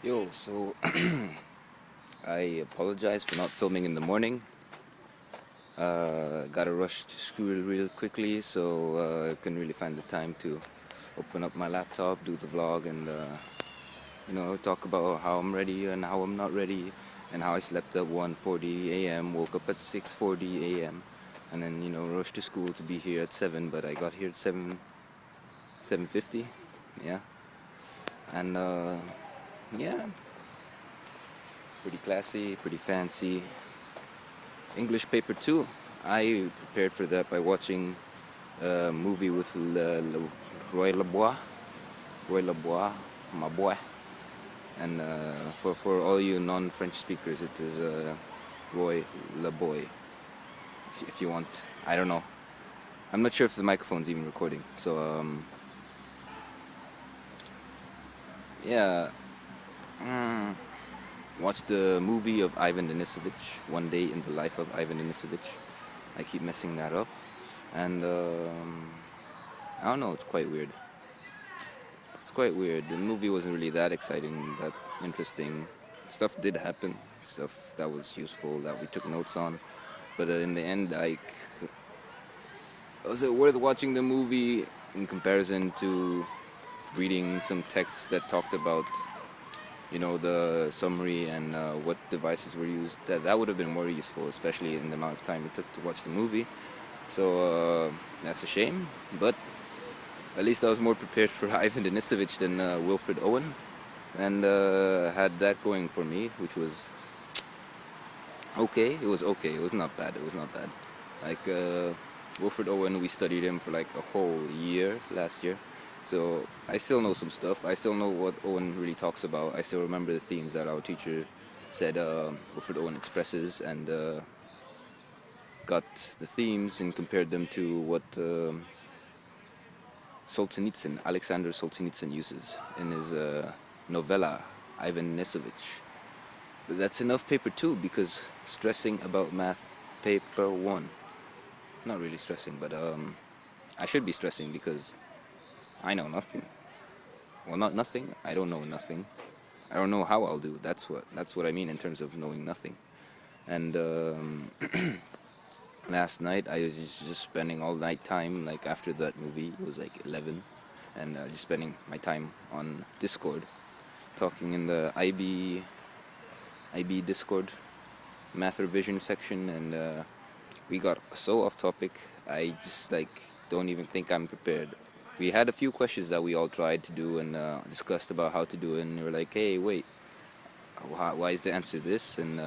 Yo, so I apologize for not filming in the morning. Gotta rush to school real quickly, so I couldn't really find the time to open up my laptop, do the vlog, and talk about how I'm ready and how I'm not ready, and how I slept at 1:40 a.m., woke up at 6:40 a.m., and then rushed to school to be here at 7, but I got here at 7:50, yeah, and yeah. Pretty classy, pretty fancy. English paper 2. I prepared for that by watching a movie with Roy Lebois. Roy Lebois, my boy. And for all you non-French speakers, it is Roy Lebois. If you want, I don't know. I'm not sure if the microphone's even recording. So yeah. Watched the movie of Ivan Denisovich, One Day in the Life of Ivan Denisovich. I keep messing that up. And I don't know, it's quite weird. It's quite weird. The movie wasn't really that exciting, that interesting. Stuff did happen, stuff that was useful, that we took notes on. But in the end, was it worth watching the movie in comparison to reading some texts that talked about the summary and what devices were used? That would have been more useful, especially in the amount of time it took to watch the movie. So that's a shame, but at least I was more prepared for Ivan Denisovich than Wilfred Owen, and had that going for me, which was okay. It was okay. It was not bad. It was not bad. Like Wilfred Owen, we studied him for like a whole year last year. So I still know some stuff. I still know what Owen really talks about. I still remember the themes that our teacher said Wilfred Owen expresses, and got the themes and compared them to what Alexander Solzhenitsyn uses in his novella Ivan Denisovich. But that's enough paper 2, because stressing about math paper 1. Not really stressing, but I should be stressing because I know nothing. Well, not nothing. I don't know nothing. I don't know how I'll do. That's what I mean in terms of knowing nothing. And last night I was just spending all night time, like after that movie. It was like 11, and just spending my time on Discord, talking in the IB Discord math revision section, and we got so off topic. I just don't even think I'm prepared. We had a few questions that we all tried to do and discussed about how to do it, and we were like, hey, wait, why is the answer this? And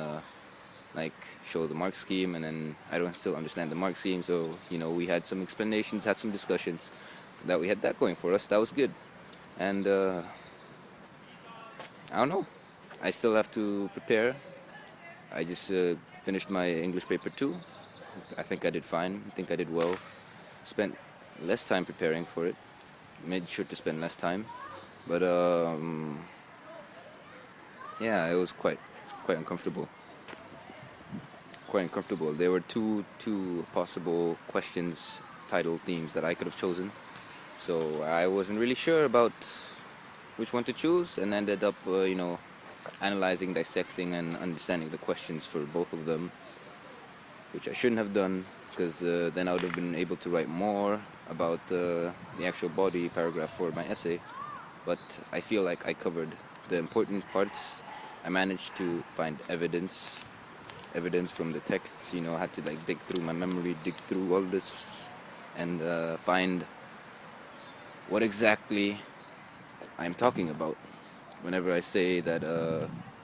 show the mark scheme, and then I don't still understand the mark scheme. So we had some explanations, had some discussions, that we had that going for us. That was good. And I don't know, I still have to prepare. I just finished my English paper 2. I think I did fine. I think I did well. Spent less time preparing for it. Made sure to spend less time. But yeah, it was quite uncomfortable. Quite uncomfortable. There were two possible questions, title, themes that I could have chosen. So I wasn't really sure about which one to choose, and ended up analyzing, dissecting, and understanding the questions for both of them, which I shouldn't have done, because then I would have been able to write more about the actual body paragraph for my essay. But I feel like I covered the important parts. I managed to find evidence from the texts. I had to dig through my memory, dig through all this, and find what exactly I'm talking about whenever I say that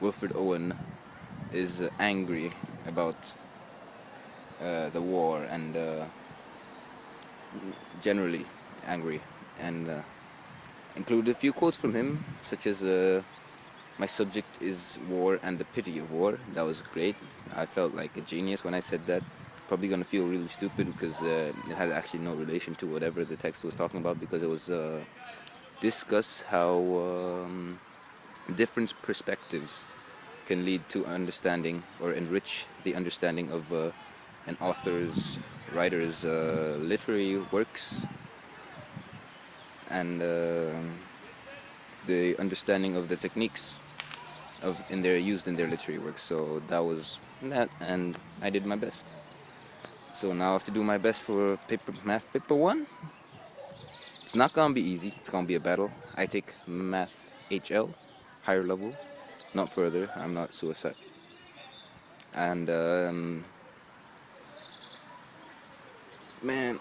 Wilfred Owen is angry about the war, and generally angry, and include a few quotes from him, such as my subject is war and the pity of war. That was great. I felt like a genius when I said that. Probably gonna feel really stupid because it had actually no relation to whatever the text was talking about, because it was discuss how different perspectives can lead to understanding or enrich the understanding of an author's, writer's literary works, and the understanding of the techniques used in their literary works. So that was that, and I did my best. So now I have to do my best for math paper 1. It's not gonna be easy. It's gonna be a battle. I take math HL, higher level, not further. I'm not suicide. And man,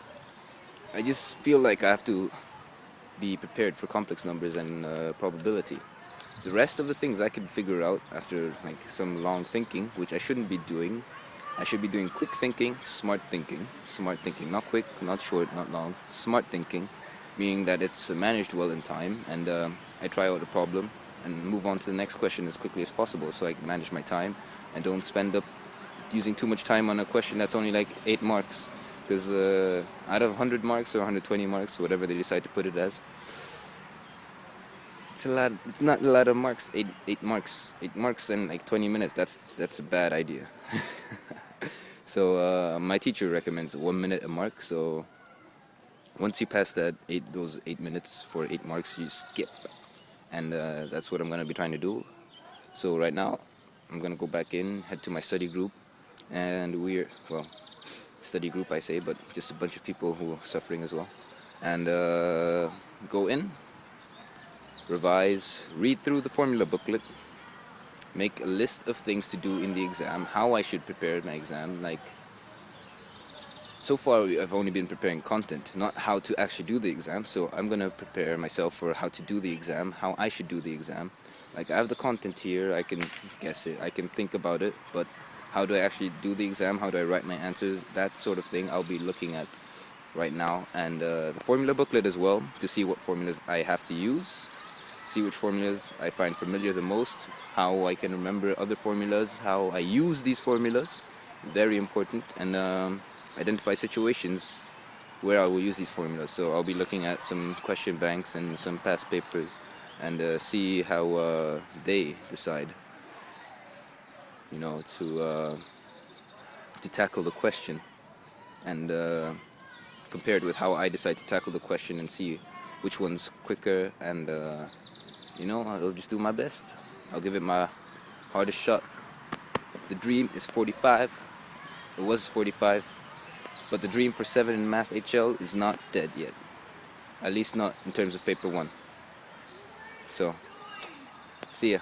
I just feel like I have to be prepared for complex numbers and probability. The rest of the things I can figure out after like some long thinking, which I shouldn't be doing. I should be doing quick thinking, smart thinking. Smart thinking, not quick, not short, not long. Smart thinking, meaning that it's managed well in time, and I try out a problem and move on to the next question as quickly as possible, so I can manage my time and don't spend up using too much time on a question that's only like 8 marks. Because out of 100 marks or 120 marks, whatever they decide to put it as, it's a lot. It's not a lot of marks. 8 marks in like 20 minutes. That's a bad idea. So my teacher recommends 1 minute a mark. So once you pass those 8 minutes for 8 marks, you skip, and that's what I'm gonna be trying to do. So right now, I'm gonna go back in, head to my study group, and study group I say, but just a bunch of people who are suffering as well, and go in, revise, read through the formula booklet, make a list of things to do in the exam, how I should prepare my exam. Like, so far I've only been preparing content, not how to actually do the exam, so I'm gonna prepare myself for how to do the exam, how I should do the exam. Like, I have the content here, I can guess it, I can think about it, but how do I actually do the exam, how do I write my answers, that sort of thing I'll be looking at right now. And the formula booklet as well, to see what formulas I have to use, see which formulas I find familiar the most, how I can remember other formulas, how I use these formulas, very important, and identify situations where I will use these formulas. So I'll be looking at some question banks and some past papers and see how they decide, to tackle the question, and compare it with how I decide to tackle the question and see which one's quicker, and I'll just do my best. I'll give it my hardest shot. The dream is 45. It was 45, but the dream for 7 in Math HL is not dead yet. At least not in terms of paper 1. So, see ya.